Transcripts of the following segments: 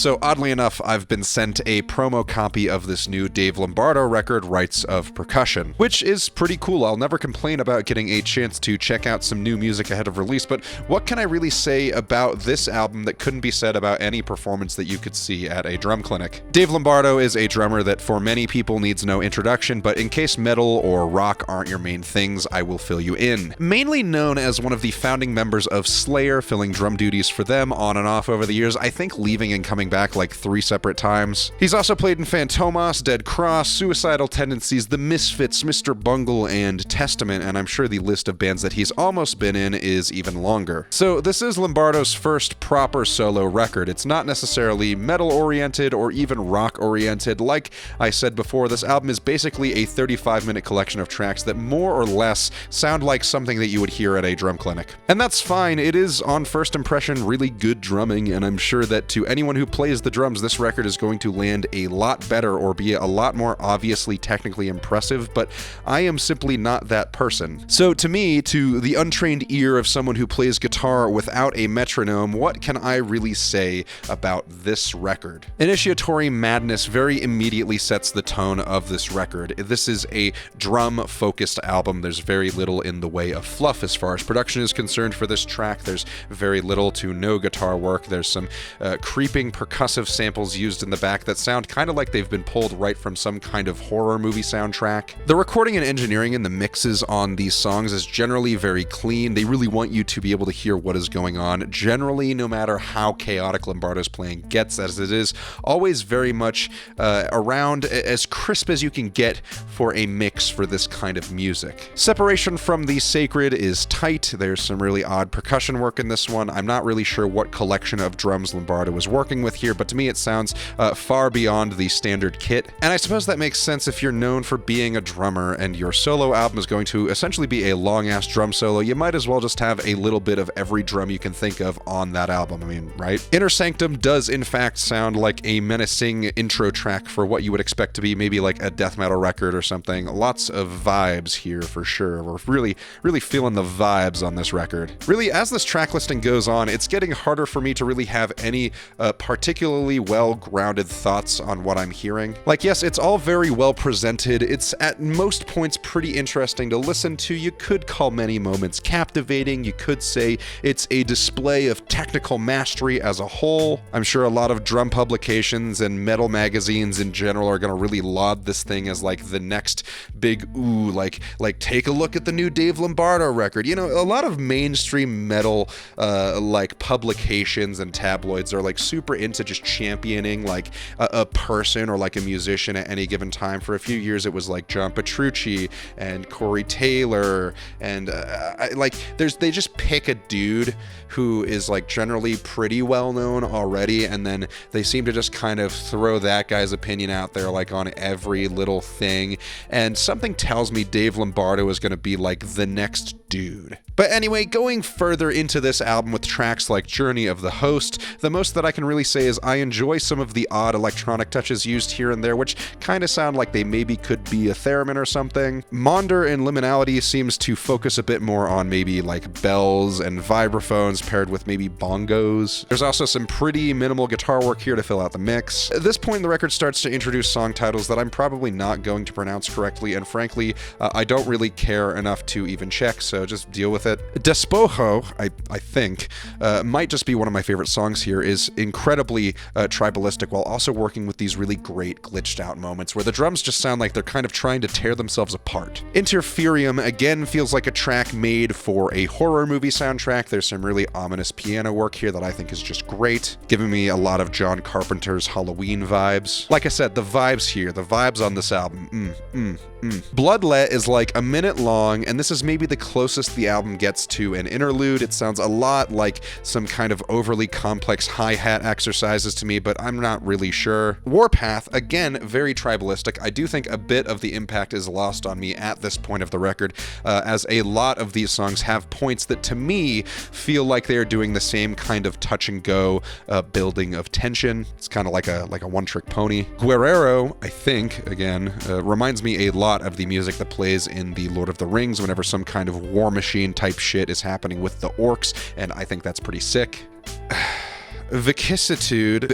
So oddly enough, I've been sent a promo copy of this new Dave Lombardo record, Rites of Percussion, which is pretty cool. I'll never complain about getting a chance to check out some new music ahead of release, but what can I really say about this album that couldn't be said about any performance that you could see at a drum clinic? Dave Lombardo is a drummer that for many people needs no introduction, but in case metal or rock aren't your main things, I will fill you in. Mainly known as one of the founding members of Slayer, filling drum duties for them on and off over the years, I think leaving and coming back like 3 separate times. He's also played in Fantomas, Dead Cross, Suicidal Tendencies, The Misfits, Mr. Bungle, and Testament, and I'm sure the list of bands that he's almost been in is even longer. So this is Lombardo's first proper solo record. It's not necessarily metal-oriented or even rock-oriented. Like I said before, this album is basically a 35-minute collection of tracks that more or less sound like something that you would hear at a drum clinic. And that's fine. It is, on first impression, really good drumming, and I'm sure that to anyone who plays the drums, this record is going to land a lot better or be a lot more obviously technically impressive, but I am simply not that person. So to me, to the untrained ear of someone who plays guitar without a metronome, what can I really say about this record? Initiatory Madness very immediately sets the tone of this record. This is a drum-focused album. There's very little in the way of fluff as far as production is concerned for this track. There's very little to no guitar work. There's some creeping percussive samples used in the back that sound kind of like they've been pulled right from some kind of horror movie soundtrack. The recording and engineering in the mixes on these songs is generally very clean. They really want you to be able to hear what is going on. Generally, no matter how chaotic Lombardo's playing gets, as it is always very much around as crisp as you can get for a mix for this kind of music. Separation from the sacred is tight. There's some really odd percussion work in this one. I'm not really sure what collection of drums Lombardo was working with here, but to me it sounds far beyond the standard kit. And I suppose that makes sense if you're known for being a drummer and your solo album is going to essentially be a long-ass drum solo. You might as well just have a little bit of every drum you can think of on that album. I mean, right? Inner Sanctum does in fact sound like a menacing intro track for what you would expect to be maybe like a death metal record or something. Lots of vibes here for sure. We're really feeling the vibes on this record. Really, as this track listing goes on, it's getting harder for me to really have any particularly well-grounded thoughts on what I'm hearing. Like, yes, it's all very well presented. It's at most points pretty interesting to listen to. You could call many moments captivating. You could say it's a display of technical mastery as a whole. I'm sure a lot of drum publications and metal magazines in general are going to really laud this thing as like the next big ooh, like take a look at the new Dave Lombardo record. You know, a lot of mainstream metal like publications and tabloids are like super into just championing like a person or like a musician at any given time. For a few years it was like John Petrucci and Corey Taylor and they just pick a dude who is like generally pretty well known already, and then they seem to just kind of throw that guy's opinion out there like on every little thing, and something tells me Dave Lombardo is going to be like the next dude. But anyway, going further into this album with tracks like Journey of the Host, the most that I can really say is I enjoy some of the odd electronic touches used here and there, which kind of sound like they maybe could be a theremin or something. Maunder and Liminality seems to focus a bit more on maybe like bells and vibraphones paired with maybe bongos. There's also some pretty minimal guitar work here to fill out the mix. At this point, the record starts to introduce song titles that I'm probably not going to pronounce correctly, and frankly, I don't really care enough to even check, so just deal with it. Despojo, I think, might just be one of my favorite songs here, is incredibly tribalistic while also working with these really great glitched out moments where the drums just sound like they're kind of trying to tear themselves apart. Interferium again feels like a track made for a horror movie soundtrack. There's some really ominous piano work here that I think is just great, giving me a lot of John Carpenter's Halloween vibes. Like I said, the vibes here, the vibes on this album, Bloodlet is like a minute long, and this is maybe the closest the album gets to an interlude. It sounds a lot like some kind of overly complex hi-hat exercises to me, but I'm not really sure. Warpath, again, very tribalistic. I do think a bit of the impact is lost on me at this point of the record, as a lot of these songs have points that to me feel like they're doing the same kind of touch and go building of tension. It's kind of like a one-trick pony. Guerrero, I think, again, reminds me a lot of the music that plays in the Lord of the Rings whenever some kind of war machine type shit is happening with the orcs, and I think that's pretty sick. vicissitude,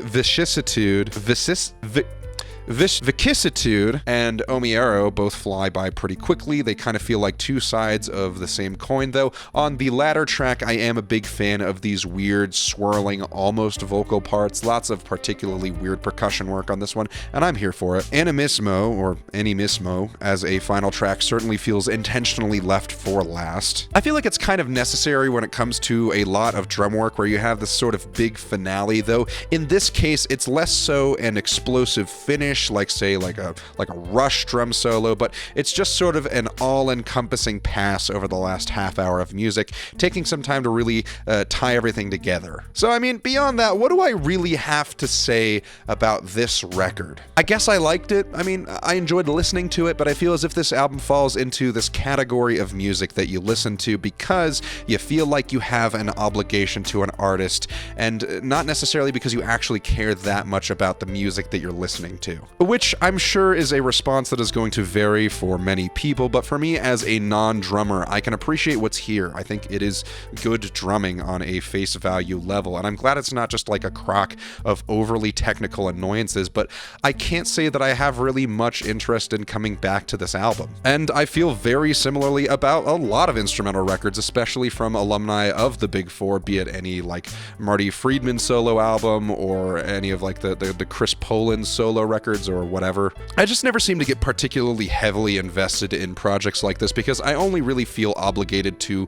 and Omiero both fly by pretty quickly. They kind of feel like two sides of the same coin, though. On the latter track, I am a big fan of these weird, swirling, almost vocal parts. Lots of particularly weird percussion work on this one, and I'm here for it. Animismo, or Animismo, as a final track certainly feels intentionally left for last. I feel like it's kind of necessary when it comes to a lot of drum work where you have this sort of big finale, though in this case, it's less so an explosive finish, like say like a Rush drum solo, but it's just sort of an all-encompassing pass over the last half hour of music, taking some time to really tie everything together. So I mean, beyond that, what do I really have to say about this record? I guess I liked it. I mean, I enjoyed listening to it, but I feel as if this album falls into this category of music that you listen to because you feel like you have an obligation to an artist, and not necessarily because you actually care that much about the music that you're listening to. Which I'm sure is a response that is going to vary for many people, but for me as a non-drummer, I can appreciate what's here. I think it is good drumming on a face value level, and I'm glad it's not just like a crock of overly technical annoyances, but I can't say that I have really much interest in coming back to this album. And I feel very similarly about a lot of instrumental records, especially from alumni of the Big Four, be it any like Marty Friedman solo album or any of like the Chris Poland solo records or whatever. I just never seem to get particularly heavily invested in projects like this because I only really feel obligated to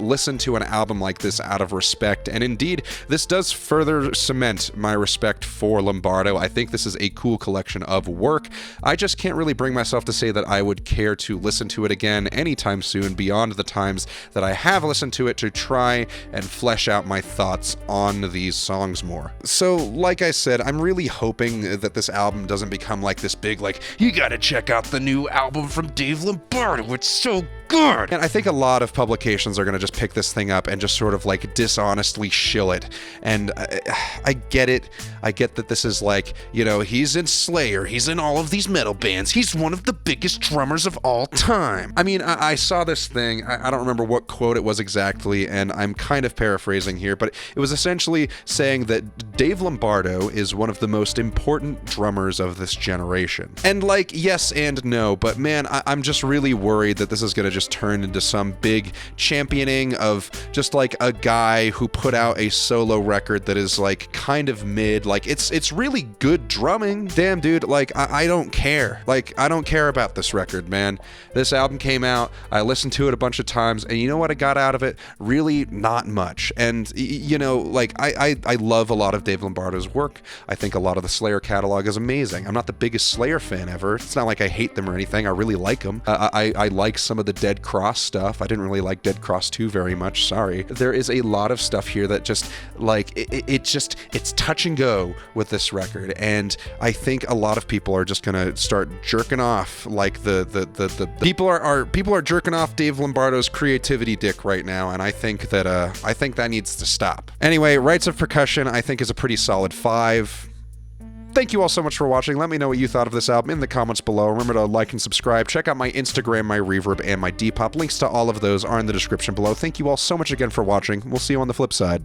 listen to an album like this out of respect, and indeed, this does further cement my respect for Lombardo. I think this is a cool collection of work. I just can't really bring myself to say that I would care to listen to it again anytime soon beyond the times that I have listened to it to try and flesh out my thoughts on these songs more. So, like I said, I'm really hoping that this album doesn't become like this big, like, you gotta check out the new album from Dave Lombardo, it's so good! And I think a lot of publications are gonna just pick this thing up and just sort of like dishonestly shill it. And I get it. I get that this is like, you know, he's in Slayer, he's in all of these metal bands, he's one of the biggest drummers of all time. I mean, I saw this thing, I don't remember what quote it was exactly, and I'm kind of paraphrasing here, but it was essentially saying that Dave Lombardo is one of the most important drummers of this generation. And like, yes and no, but man, I'm just really worried that this is gonna just turn into some big championing of just like a guy who put out a solo record that is like kind of mid. Like it's really good drumming. Damn, dude, like I don't care. Like I don't care about this record, man. This album came out, I listened to it a bunch of times, and you know what I got out of it? Really not much. And you know, like I love a lot of Dave Lombardo's work. I think a lot of the Slayer catalog is amazing. I'm not the biggest Slayer fan ever. It's not like I hate them or anything. I really like them. I like some of the Dead Cross stuff. I didn't really like Dead Cross 2 very much, sorry. There is a lot of stuff here that just, like, it's touch and go with this record, and I think a lot of people are just gonna start jerking off, like the people are jerking off Dave Lombardo's creativity dick right now, and I think that needs to stop. Anyway, Rites of Percussion, I think, is a pretty solid 5. Thank you all so much for watching. Let me know what you thought of this album in the comments below. Remember to like and subscribe. Check out my Instagram, my Reverb, and my Depop. Links to all of those are in the description below. Thank you all so much again for watching. We'll see you on the flip side.